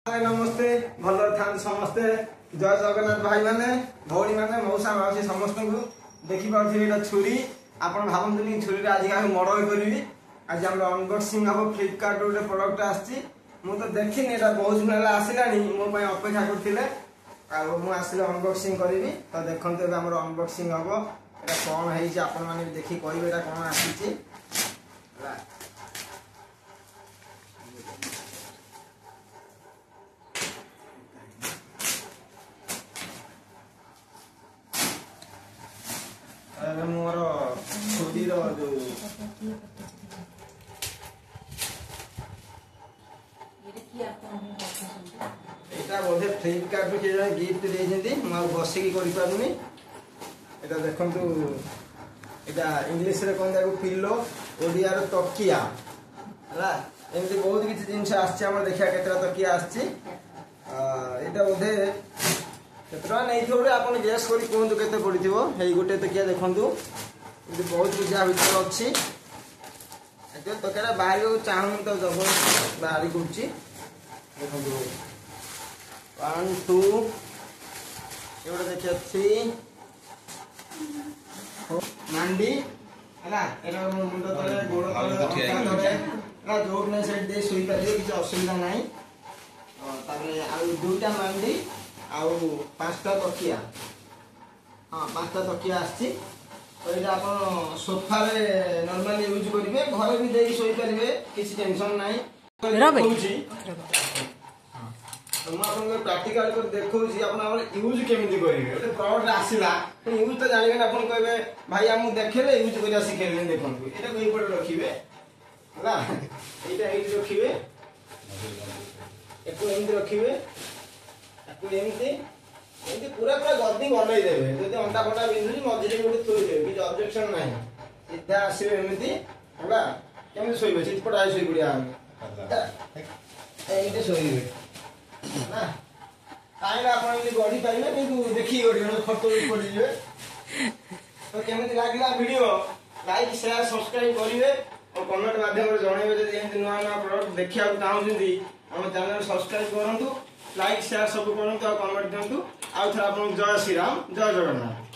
नमस्ते भल था समस्ते जय जगन्नाथ भाई मैंने भौणी मैंने मौसा माउसी समस्त को देखी पारे छुरी आप भावतुनि छुरी आज मड़ करी आज आम अनबक्सिंग हम फ्लिपकार्ट गोटे प्रडक्ट आसी तो देखनी बहुत दिन आसला मो अपेक्षा करते आसिले अनबक्सिंग करी तो देखते आम अनबक्सिंग हम यहाँ कौन है आपण मैंने देखिए कहे कौन आसी मोर छुरी जो बोधे फ्लिपकार्ट किए गिफ्ट देती बसिकी करें यहाँ देखु यहाँ इंग्लीश रे कौन पिलो ओडिया तकिया है एमती बहुत किसी जिन आम देखा के तकिया आटा बोधे नहीं थोड़े आप गैस कर कहतु के पड़ो ये गोटे तकिया देखु बहुत पूजा भर अच्छी तकिया बाहर चाहूँ तो जब बाहर कर देखो 1 2 ये देखिए 3 मांडी है मुंड तले गोड़ तले जो नहीं साइड दे शुई पारे किसी असुविधा ना दुईटा मांडी आउ 5टा तकिया हाँ 5टा तकिया आसी तो ये आप सोफा नॉर्मली यूज करेंगे घर भी दे शोई पारे किसी टेंशन ना तो मुझे प्राक्टिकल कर देखा यूज केमी करेंगे गोटे प्रडक्ट आसला यूज तो जानवे आप कहे भाई आम देखे यूज कर शिखेल देखो ये रखिए है यहाँ रखिए एमती रखिए एमती पूरा पूरा गद्दी बनई देवे जब अंटा फटा बिंधुची मझे गोटे थोड़े किसी ऑब्जेक्शन ना सीधा आसवे एमती है केमी शोबे चिटपट आई शोई पड़ा एमती शोबे ना कहीं आप गढ़ी पारे कि देखिए गढ़ी फटो पड़े तो केमी लगे वीडियो लाइक शेयर सब्सक्राइब करेंगे और कमेंट माध्यम जनइबे जब नुआ नुआ प्रोडक्ट देखा चाहते आम चैनल सब्सक्राइब करूँ लाइक शेयर सब करूँ कमेंट दिंतु आउ थे आप जय श्री राम जय जगन्नाथ।